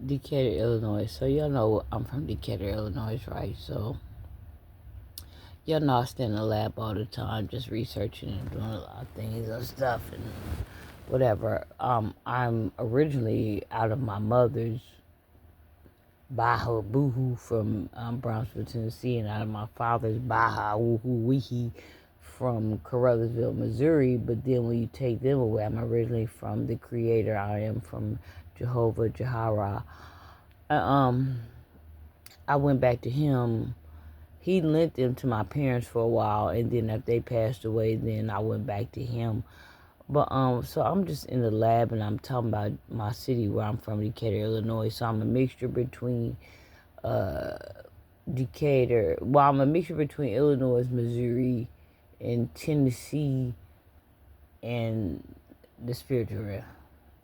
Decatur, Illinois. So y'all know I'm from Decatur, Illinois, right? So y'all know I stay in the lab all the time, just researching and doing a lot of things and stuff and whatever. I'm originally out of my mother's Baja Boohoo from Brownsville, Tennessee, and out of my father's Baja Woohoo Weehee from Carruthersville, Missouri. But then when you take them away, I'm originally from the Creator. I am from Jehovah Jireh. Um, I went back to him. He lent them to my parents for a while, and then after they passed away, then I went back to him. But so I'm just in the lab, and I'm talking about my city where I'm from, Decatur, Illinois. So I'm a mixture between uh, Decatur. Well, I'm a mixture between Illinois, Missouri, and Tennessee, and the spiritual realm.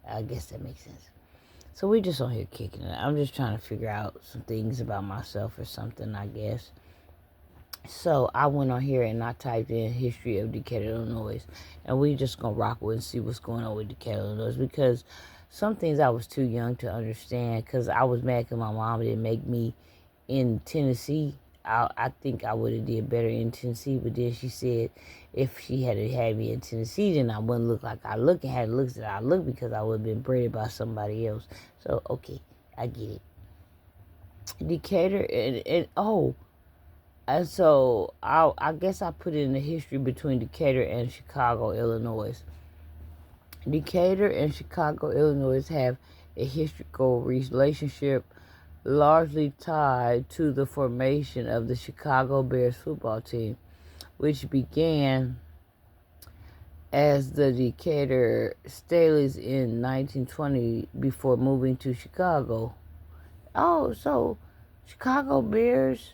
I guess that makes sense. So we just on here kicking it. I'm just trying to figure out some things about myself or something, I guess. So I went on here and I typed in history of Decatur, Illinois, and we just gonna rock with and see what's going on with Decatur, Illinois, because some things I was too young to understand, because I was mad because my mom didn't make me in Tennessee. I think I would have did better in Tennessee, but then she said if she had had me in Tennessee, then I wouldn't look like I look and had looks that I look, because I would have been bred by somebody else. So okay, I get it. Decatur and oh. And so I guess I put it in the history between Decatur and Chicago, Illinois. Decatur and Chicago, Illinois have a historical relationship largely tied to the formation of the Chicago Bears football team, which began as the Decatur Staleys in 1920 before moving to Chicago. Oh, so Chicago Bears,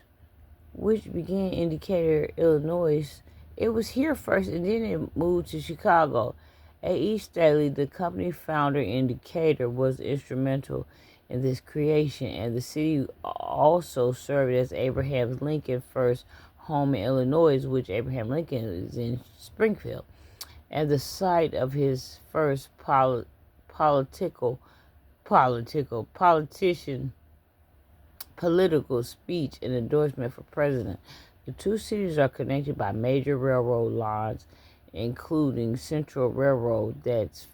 which began in Decatur, Illinois. It was here first, and then it moved to Chicago. A.E. Staley, the company founder in Decatur, was instrumental in this creation, and the city also served as Abraham Lincoln's first home in Illinois, which Abraham Lincoln is in Springfield, and the site of his first politician political speech and endorsement for president. The two cities are connected by major railroad lines, including Central Railroad that's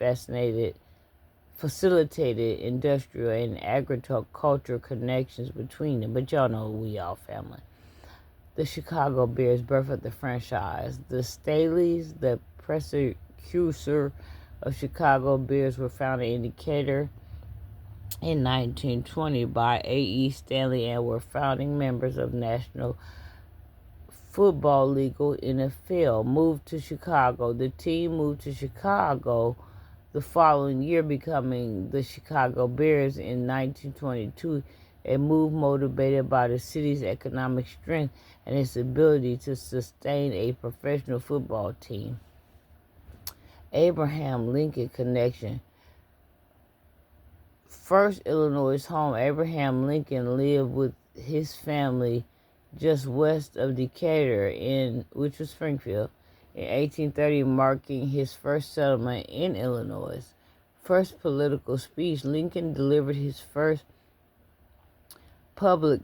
facilitated industrial and agricultural connections between them. But y'all know we all family. The Chicago Bears birth of the franchise. The Staleys, the precursor of Chicago Bears, were founded in Decatur in 1920 by A.E. Stanley and were founding members of National Football League NFL. Moved to Chicago. The team moved to Chicago the following year, becoming the Chicago Bears in 1922, a move motivated by the city's economic strength and its ability to sustain a professional football team. Abraham Lincoln connection. First Illinois home, Abraham Lincoln lived with his family just west of Decatur, which was Springfield, in 1830, marking his first settlement in Illinois. First political speech. Lincoln delivered his first public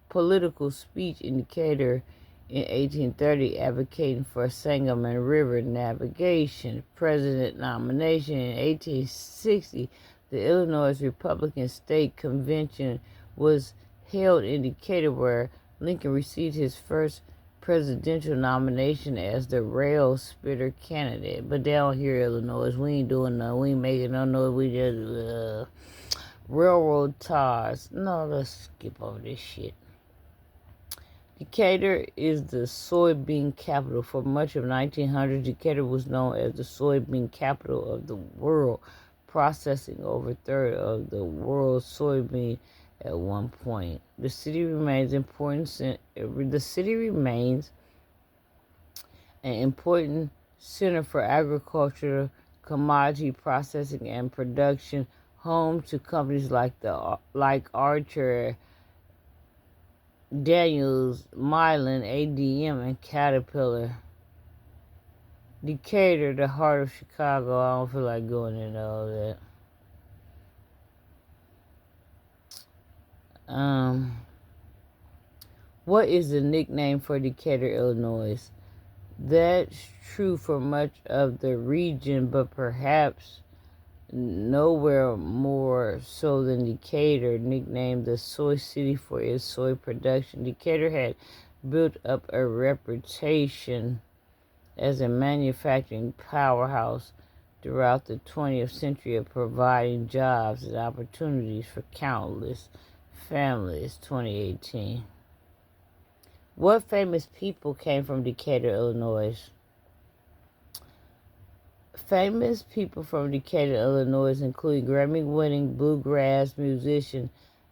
political speech in Decatur in 1830, advocating for Sangamon River navigation. President nomination in 1860. The Illinois Republican State Convention was held in Decatur, where Lincoln received his first presidential nomination as the rail splitter candidate. But down here, Illinois, we ain't doing nothing. We ain't making no noise. We just railroad ties. No, let's skip over this shit. Decatur is the soybean capital. For much of 1900, Decatur was known as the soybean capital of the world, processing over a third of the world's soybean at one point. The city remains an important center for agriculture, commodity processing, and production, home to companies like Archer, Daniels, Mylan, ADM, and Caterpillar. Decatur, the heart of Chicago. I don't feel like going into all that. What is the nickname for Decatur, Illinois? That's true for much of the region, but perhaps nowhere more so than Decatur, nicknamed the Soy City for its soy production. Decatur had built up a reputation as a manufacturing powerhouse throughout the 20th century of providing jobs and opportunities for countless families. 2018. What famous people came from Decatur, Illinois? Famous people from Decatur, Illinois include Grammy-winning bluegrass musician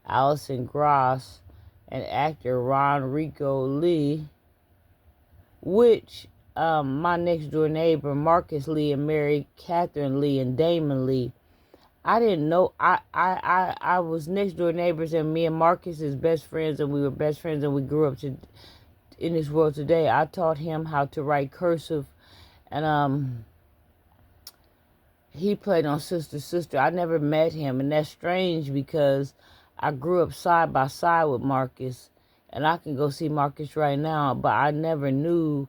Allison Gross and actor Ron Rico Lee, which my next-door neighbor Marcus Lee and Mary Catherine Lee and Damon Lee. I didn't know. I was next-door neighbors, and me and Marcus is best friends, and we were best friends, and we grew up in this world today. I taught him how to write cursive, and he played on Sister Sister. I never met him, and that's strange because I grew up side by side with Marcus, and I can go see Marcus right now, but I never knew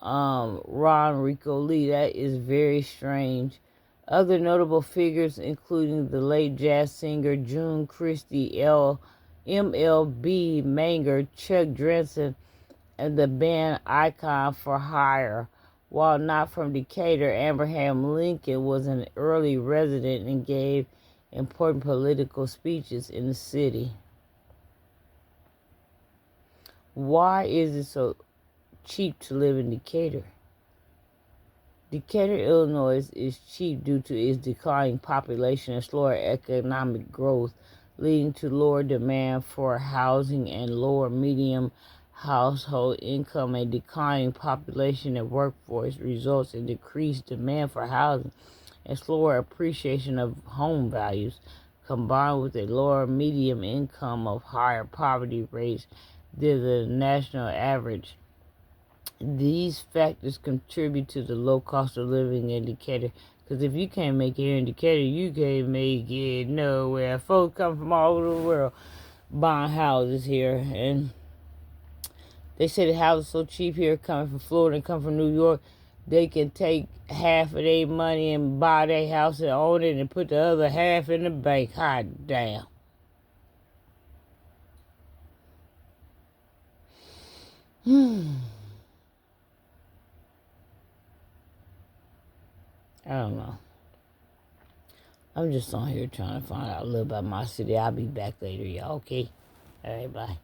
Ron Rico Lee. That is very strange. Other notable figures including the late jazz singer June Christie, M.L.B. Manger, Chuck Drenson, and the band Icon for Hire. While not from Decatur, Abraham Lincoln was an early resident and gave important political speeches in the city. Why is it so cheap to live in Decatur? Decatur, Illinois is cheap due to its declining population and slower economic growth, leading to lower demand for housing and lower medium household income. A declining population and workforce results in decreased demand for housing and slower appreciation of home values, combined with a lower medium income of higher poverty rates than the national average. These factors contribute to the low cost of living in Decatur. Because if you can't make it here in Decatur, you can't make it nowhere. Folks come from all over the world buying houses here, and they say the houses so cheap here, coming from Florida and come from New York, they can take half of their money and buy their house and own it and put the other half in the bank. Hot damn. I don't know. I'm just on here trying to find out a little about my city. I'll be back later, y'all. Okay? All right, bye.